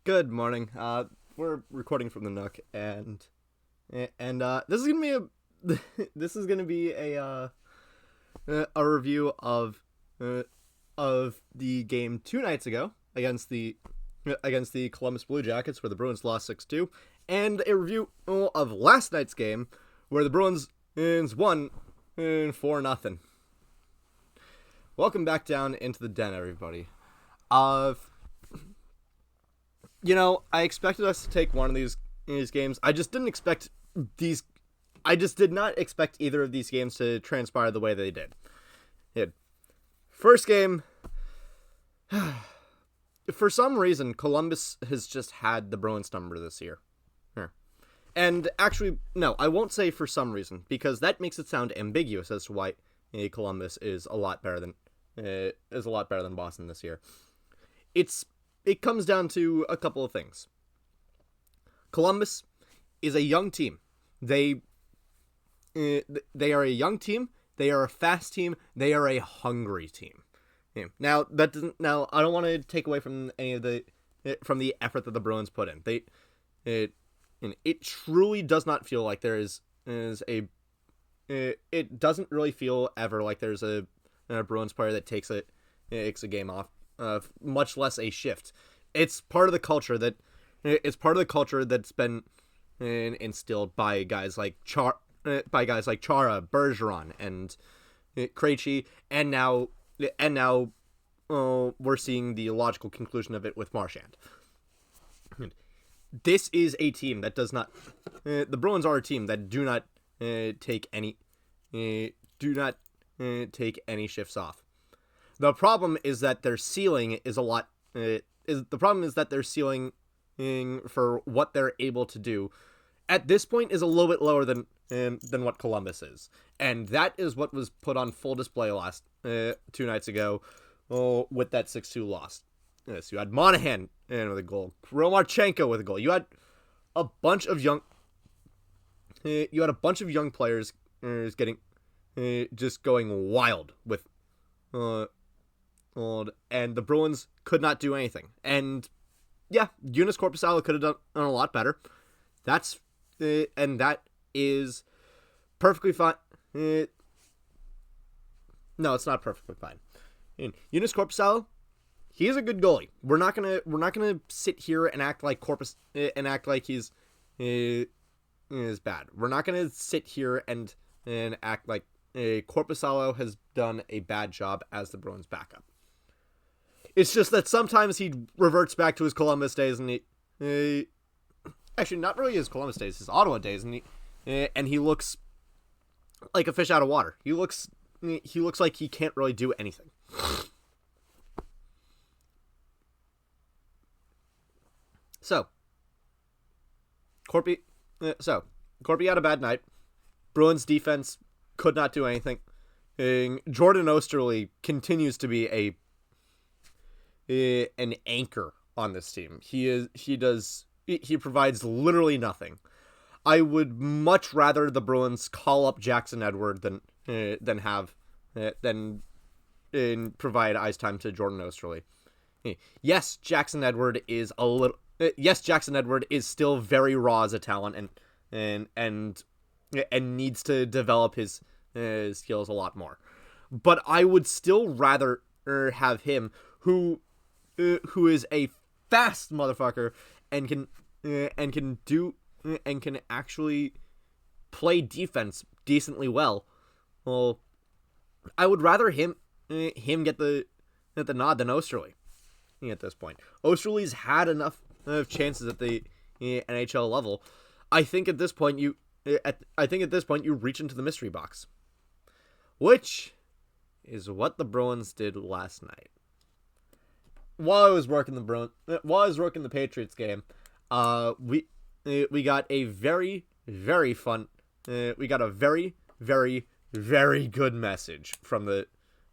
Good morning. We're recording from the Nook, and this is gonna be a this is gonna be a review of the game 2 nights ago against the Columbus Blue Jackets, where the Bruins lost 6-2, and a review of last night's game where the Bruins won 4-0. Welcome back down into the den, everybody. I expected us to take one of these games. I just didn't expect these. I just did not expect either of these games to transpire the way they did. First game, for some reason, Columbus has just had the Bruins number this year. And actually, no, I won't say for some reason, because that makes it sound ambiguous as to why Columbus is a lot better than Boston this year. It comes down to a couple of things. Columbus is a young team. They are a young team. They are a fast team. They are a hungry team. Now I don't want to take away from any of the effort that the Bruins put in. It truly does not feel like there is a. It doesn't really feel ever like there's a Bruins player that takes a game off. Much less a shift. It's part of the culture that's been instilled by guys like Chara, Bergeron, and Krejci, and now we're seeing the logical conclusion of it with Marchand. This is a team that does not. The Bruins are a team that do not take any shifts off. The problem is that their ceiling is a lot. The problem is that their ceiling for what they're able to do at this point is a little bit lower than what Columbus is, and that is what was put on full display last 2 nights ago with that 6-2 loss. Yes, you had Monahan with a goal, Kirill Marchenko with a goal. You had a bunch of young players getting just going wild with. And the Bruins could not do anything. And yeah, Joonas Korpisalo could have done a lot better. That is perfectly fine. No, it's not perfectly fine. Joonas Korpisalo, he's a good goalie. We're not gonna sit here and act like he's is bad. We're not gonna sit here and act like Korpisalo has done a bad job as the Bruins backup. It's just that sometimes he reverts back to his Columbus days, and he actually not really his Columbus days, his Ottawa days, and he looks like a fish out of water. He looks like he can't really do anything. So Corpy had a bad night. Bruins defense could not do anything. Jordan Oesterle continues to be an anchor on this team. He provides literally nothing. I would much rather the Bruins call up Jackson Edward than provide ice time to Jordan Oesterle. Yes, Jackson Edward is still very raw as a talent and needs to develop his skills a lot more. But I would still rather have him, who is a fast motherfucker and can actually play defense decently well. Well, I would rather him get the nod than Oesterle at this point. Oesterle's had enough of chances at the NHL level. I think at this point you reach into the mystery box, which is what the Bruins did last night. While I was working the Patriots game, we got a very, very fun. We got a very, very, very good message from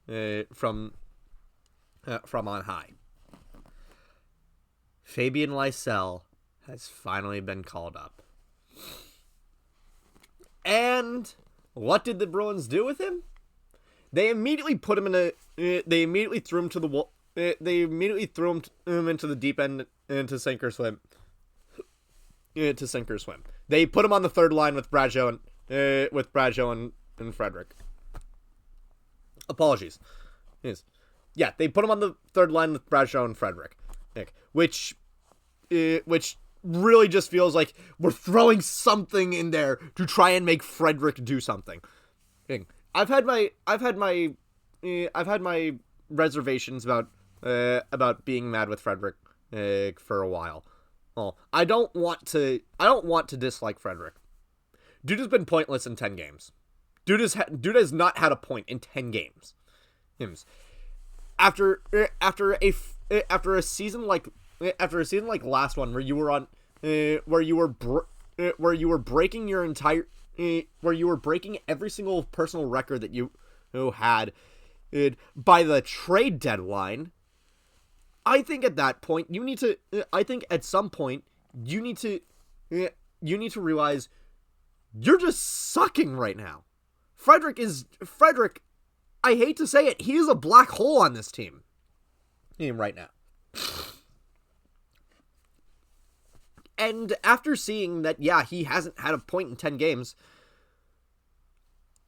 on high. Fabian Lysell has finally been called up. And what did the Bruins do with him? They immediately put him in a. They immediately threw him to the wall. they immediately threw him into the deep end into sink or swim. To sink or swim. They put him on the third line with Bradshaw and Frederic. Apologies. Yes. Yeah, they put him on the third line with Bradshaw and Frederic, which really just feels like we're throwing something in there to try and make Frederic do something. I've had my reservations about being mad with Frederic for a while. Well, I don't want to dislike Frederic. Dude has been pointless in 10 games. Dude has not had a point in 10 games. After a season like last one where you were on where you were breaking your entire where you were breaking every single personal record that you had by the trade deadline. I think at that point I think at some point you need to realize you're just sucking right now. Frederic, I hate to say it, he is a black hole on this team right now. And after seeing that, yeah, he hasn't had a point in 10 games,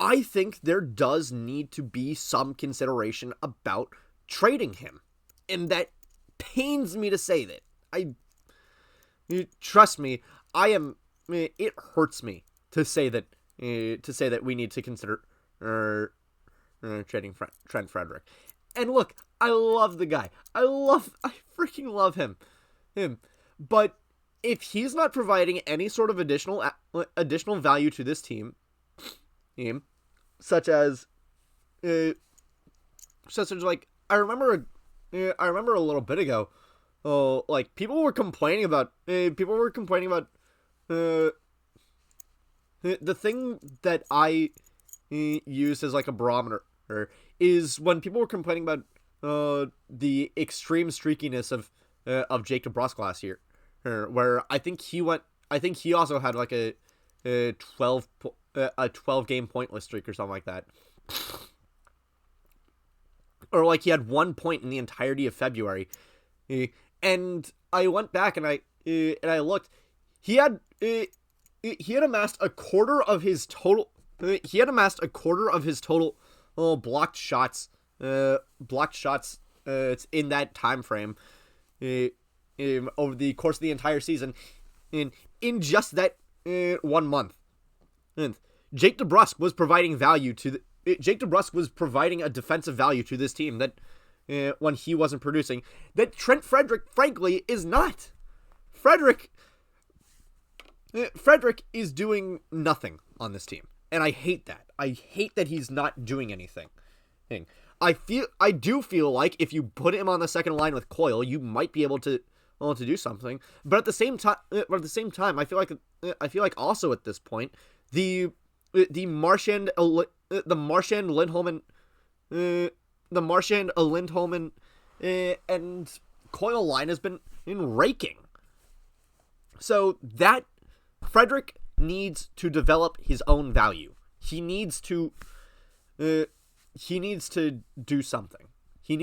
I think there does need to be some consideration about trading him. And that pains me to say that. Trust me, it hurts me to say that we need to consider trading Trent Frederic. And look, I love the guy. I freaking love him. But if he's not providing any sort of additional value to this team, such as like I remember a little bit ago, like people were complaining about the thing that I used as like a barometer is when people were complaining about the extreme streakiness of Jake DeBrusk last year, where I think he also had like a 12 game pointless streak or something like that, or like he had 1 point in the entirety of February, and I went back and I looked, he had amassed a quarter of his total. He had amassed a quarter of his total blocked shots in that time frame over the course of the entire season in just that 1 month. And Jake DeBrusk was providing value to Jake DeBrusk was providing a defensive value to this team that when he wasn't producing, that Trent Frederic frankly is not. Frederic is doing nothing on this team. And I hate that. I hate that he's not doing anything. I do feel like if you put him on the second line with Coyle, you might be able to do something. But at the same time, I feel like also at this point, the Marchand Lindholm and Coyle line has been raking. So that Frederic needs to develop his own value. He needs to do something. He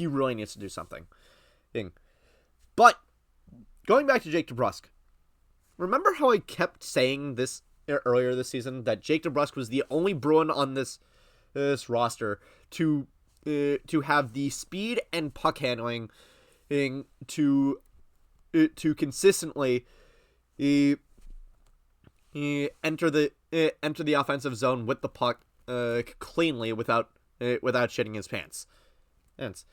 really needs to do something. But going back to Jake DeBrusk, remember how I kept saying this earlier this season, that Jake DeBrusk was the only Bruin on this roster to have the speed and puck handling to consistently enter the offensive zone with the puck cleanly without shitting his pants. And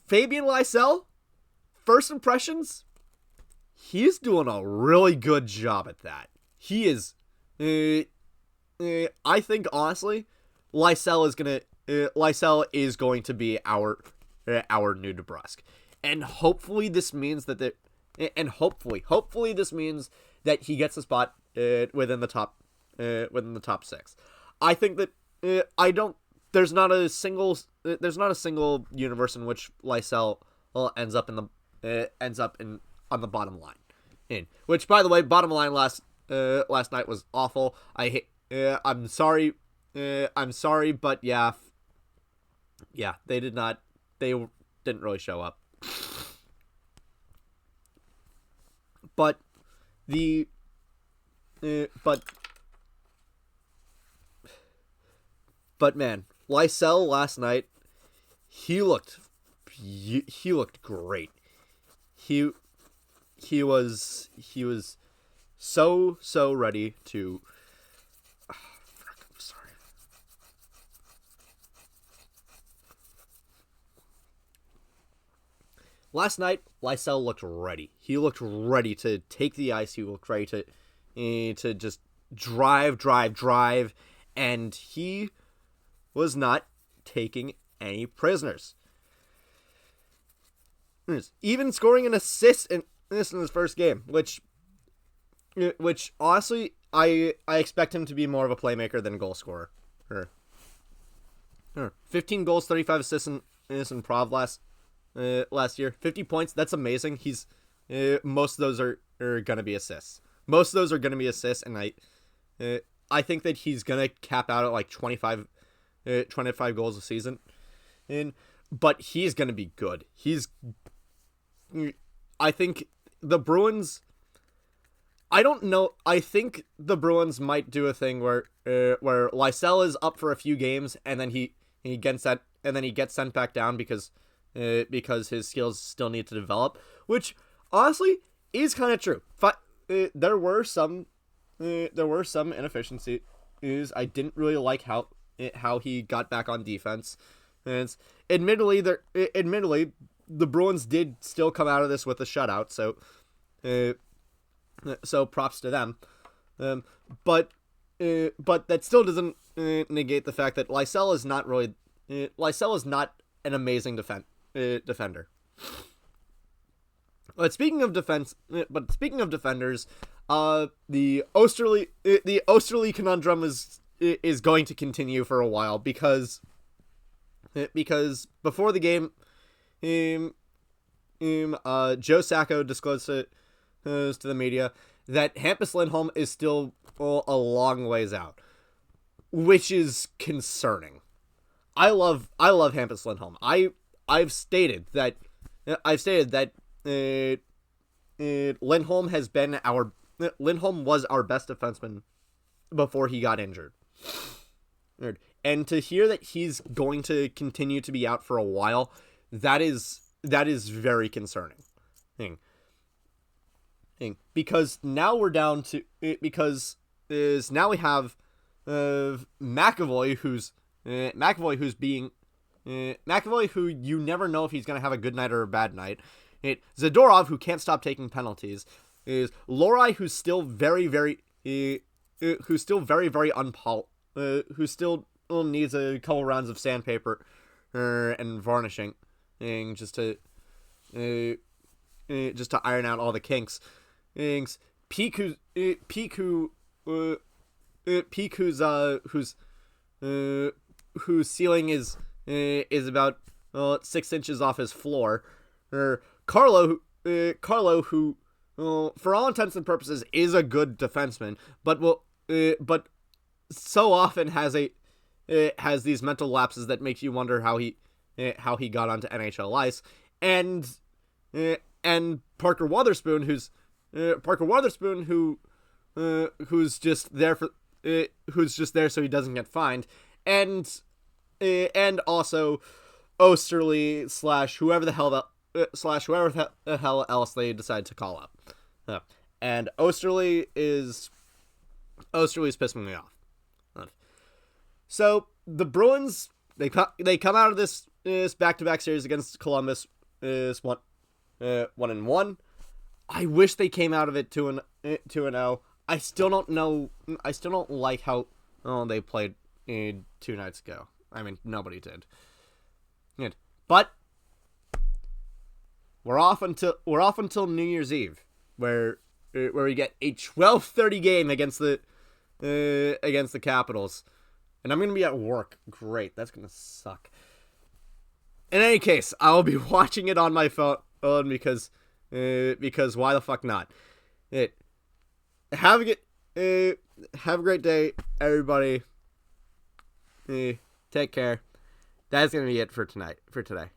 Fabian Lysell, first impressions, he's doing a really good job at that. He is. I think honestly, Lysell is going to be our new DeBrusk, and hopefully this means that hopefully this means that he gets a spot within the top 6. I think that there's not a single universe in which Lysell ends up on the bottom line. Which, by the way, bottom line last night was awful. I'm sorry, but yeah, Yeah, they did not. They didn't really show up. But the but man, Lysell last night, he looked great. He was so ready to. I'm sorry. Last night, Lysell looked ready. He looked ready to take the ice. He looked ready to just drive, and he was not taking any prisoners. Even scoring an assist in his first game, which honestly I expect him to be more of a playmaker than a goal scorer. 15 goals, 35 assists in Prov last year. 50 points. That's amazing. He's most of those are gonna be assists. And I think that he's gonna cap out at like 25 goals a season. But he's gonna be good. I think the Bruins. I don't know. I think the Bruins might do a thing where Lysell is up for a few games and then he gets sent back down because his skills still need to develop, which honestly is kind of true. There were some inefficiencies. I didn't really like how he got back on defense, and admittedly the Bruins did still come out of this with a shutout. So props to them. But that still doesn't negate the fact that Lysell is not an amazing defender. But speaking of defenders, the Osterley conundrum is going to continue for a while because before the game, Joe Sacco disclosed to the media that Hampus Lindholm is still a long ways out, which is concerning. I love Hampus Lindholm. I've stated that Lindholm was our best defenseman before he got injured. And to hear that he's going to continue to be out for a while, that is very concerning. Because now we're down to now we have McAvoy who you never know if he's going to have a good night or a bad night. Zadorov, who can't stop taking penalties, is Lohrei, who still very unpolished, who still needs a couple rounds of sandpaper and varnishing, just to iron out all the kinks. Peak, whose ceiling is about 6 inches off his floor. Carlo, who for all intents and purposes is a good defenseman, but so often has these mental lapses that makes you wonder how he got onto NHL ice, and Parker Wotherspoon, who's just there so he doesn't get fined, and also Osterley / whoever the hell else they decide to call up. And Osterley's pissing me off. So the Bruins, they come out of this back-to-back series against Columbus is 1-1. I wish they came out of it 2-0. I still don't like how they played 2 nights ago. I mean, nobody did. But we're off until New Year's Eve, where we get a 12:30 game against the Capitals, and I'm gonna be at work. Great, that's gonna suck. In any case, I'll be watching it on my phone because why the fuck not? Have a great day, everybody. Take care. That is going to be it for tonight. For today.